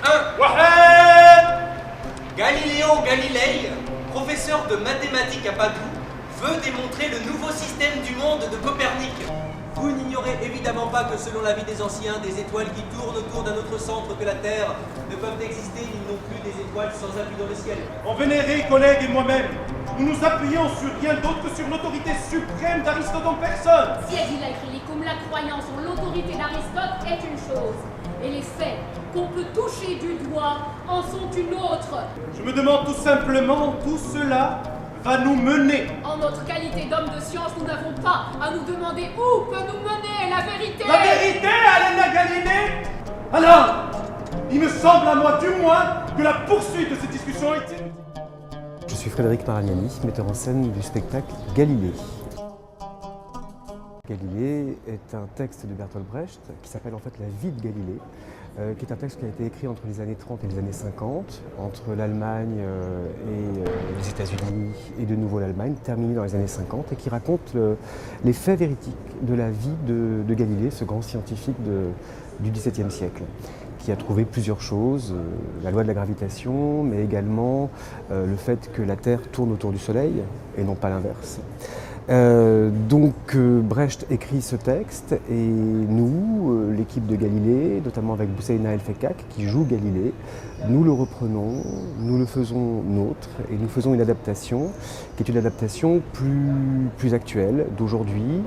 1. واحد. Galileo Galilei, professeur de mathématiques à Padoue, veut démontrer le nouveau système du monde de Copernic. Vous n'ignorez évidemment pas que selon l'avis des anciens, des étoiles qui tournent autour d'un autre centre que la Terre ne peuvent exister ni non plus des étoiles sans appui dans le ciel. Mon vénéré collègue et moi-même, nous nous appuyons sur rien d'autre que sur l'autorité suprême d'Aristote en personne. Si il a écrit comme la croyance en l'autorité d'Aristote est une chose, et les faits qu'on peut toucher du doigt en sont une autre. Je me demande tout simplement, tout cela va nous mener. En notre qualité d'homme de science, nous n'avons pas à nous demander où peut nous mener la vérité. La vérité, Alena Galilée? Alors, il me semble à moi du moins que la poursuite de cette discussion est inutile. Je suis Frédéric Maragnani, metteur en scène du spectacle Galilée. Galilée est un texte de Bertolt Brecht qui s'appelle en fait La vie de Galilée, qui est un texte qui a été écrit entre les années 30 et les années 50, entre l'Allemagne et les États-Unis et de nouveau l'Allemagne, terminé dans les années 50 et qui raconte les faits véridiques de la vie de Galilée, ce grand scientifique du XVIIe siècle, qui a trouvé plusieurs choses, la loi de la gravitation, mais également le fait que la Terre tourne autour du Soleil et non pas l'inverse. Brecht écrit ce texte et nous, l'équipe de Galilée, notamment avec Bousseina El Fekak qui joue Galilée, nous le reprenons, nous le faisons nôtre et nous faisons une adaptation qui est une adaptation plus actuelle d'aujourd'hui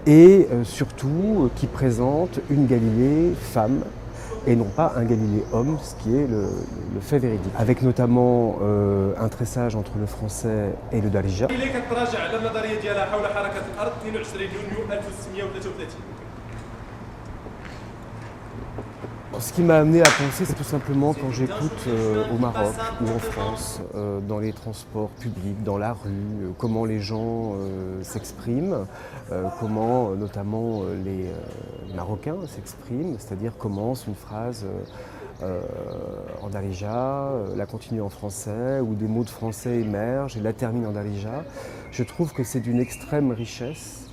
et surtout qui présente une Galilée femme et non pas un Galilée homme, ce qui est le fait véridique. Avec notamment un tressage entre le français et le darija. Ce qui m'a amené à penser, c'est tout simplement quand j'écoute au Maroc ou en France, dans les transports publics, dans la rue, comment les gens s'expriment, comment notamment les Marocains s'expriment, c'est-à-dire commence une phrase en darija, la continue en français, ou des mots de français émergent et la termine en darija. Je trouve que c'est d'une extrême richesse.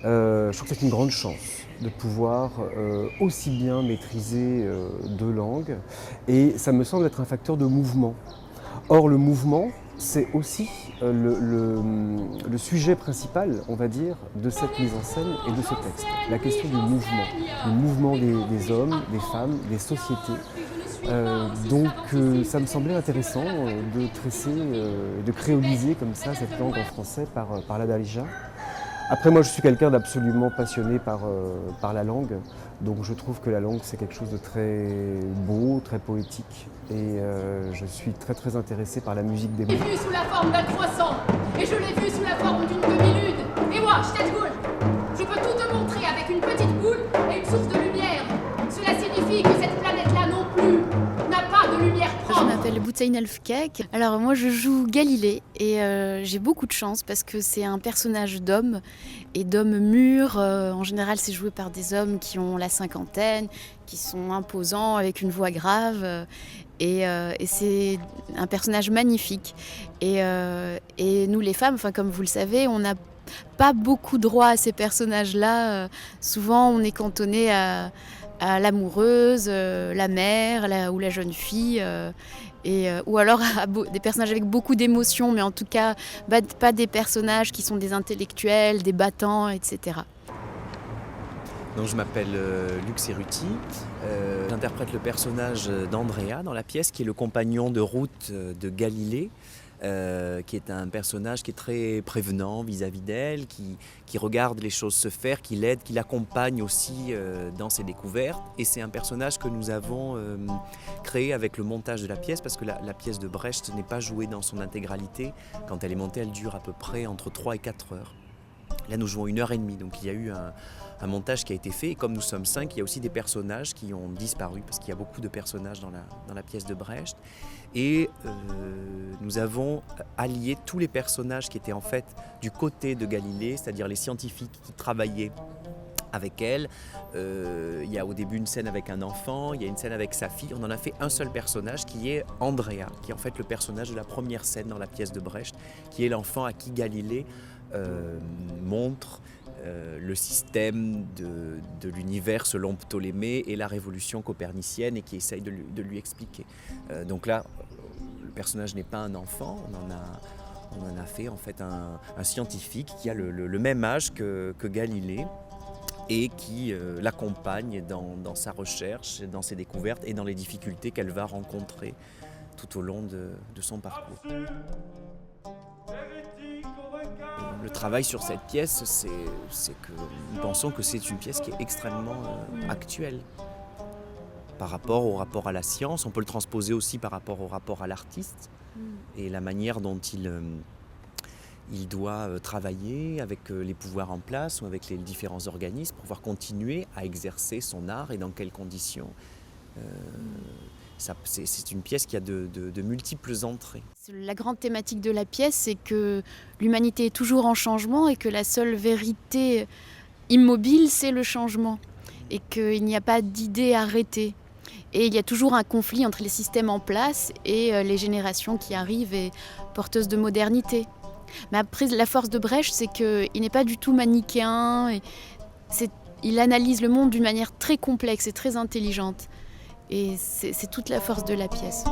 Je trouve que c'est une grande chance de pouvoir aussi bien maîtriser deux langues et ça me semble être un facteur de mouvement. Or le mouvement, c'est aussi le sujet principal, on va dire, de cette mise en scène et de ce texte. La question du mouvement des hommes, des femmes, des sociétés. Ça me semblait intéressant de tresser, de créoliser comme ça cette langue en français par la darija. Après moi je suis quelqu'un d'absolument passionné par la langue, donc je trouve que la langue c'est quelque chose de très beau, très poétique et je suis très intéressé par la musique des mots. Je l'ai vu sous la forme d'un croissant et je l'ai vu sous la forme d'une demi-lune. Et moi, je peux tout te montrer avec une petite boule et une source de lumière. Cela signifie que cette planète-là non plus n'a pas de lumière propre. Je m'appelle Bousseina El Fekak. Alors moi je joue Galilée et j'ai beaucoup de chance parce que c'est un personnage d'homme et d'homme mûr. En général c'est joué par des hommes qui ont la cinquantaine, qui sont imposants avec une voix grave et c'est un personnage magnifique. Et nous les femmes, comme vous le savez, on n'a pas beaucoup droit à ces personnages-là. Souvent on est cantonné à l'amoureuse, la mère ou la jeune fille, ou alors à des personnages avec beaucoup d'émotions, mais en tout cas pas des personnages qui sont des intellectuels, des battants, etc. Donc, je m'appelle Luc Cerruti, j'interprète le personnage d'Andrea dans la pièce, qui est le compagnon de route de Galilée. Qui est un personnage qui est très prévenant vis-à-vis d'elle, qui regarde les choses se faire, qui l'aide, qui l'accompagne aussi dans ses découvertes. Et c'est un personnage que nous avons créé avec le montage de la pièce, parce que la pièce de Brecht n'est pas jouée dans son intégralité. Quand elle est montée, elle dure à peu près entre 3 et 4 heures. Là, nous jouons 1h30, donc il y a eu un montage qui a été fait. Et comme nous sommes 5, il y a aussi des personnages qui ont disparu, parce qu'il y a beaucoup de personnages dans la pièce de Brecht. Et nous avons allié tous les personnages qui étaient en fait du côté de Galilée, c'est-à-dire les scientifiques qui travaillaient avec elle. Il y a au début une scène avec un enfant, il y a une scène avec sa fille. On en a fait un seul personnage qui est Andrea, qui est en fait le personnage de la première scène dans la pièce de Brecht, qui est l'enfant à qui Galilée montre le système de l'univers selon Ptolémée et la révolution copernicienne et qui essaye de lui expliquer. Donc là, le personnage n'est pas un enfant, on en a fait en fait un scientifique qui a le même âge que Galilée et qui l'accompagne dans sa recherche, dans ses découvertes et dans les difficultés qu'elle va rencontrer tout au long de son parcours. Le travail sur cette pièce, c'est que nous pensons que c'est une pièce qui est extrêmement actuelle par rapport au rapport à la science. On peut le transposer aussi par rapport au rapport à l'artiste et la manière dont il doit travailler avec les pouvoirs en place ou avec les différents organismes pour pouvoir continuer à exercer son art et dans quelles conditions. C'est une pièce qui a de multiples entrées. La grande thématique de la pièce, c'est que l'humanité est toujours en changement et que la seule vérité immobile, c'est le changement. Et qu'il n'y a pas d'idée arrêtée. Et il y a toujours un conflit entre les systèmes en place et les générations qui arrivent et porteuses de modernité. Mais après, la force de Brecht, c'est qu'il n'est pas du tout manichéen. Il analyse le monde d'une manière très complexe et très intelligente. Et c'est toute la force de la pièce.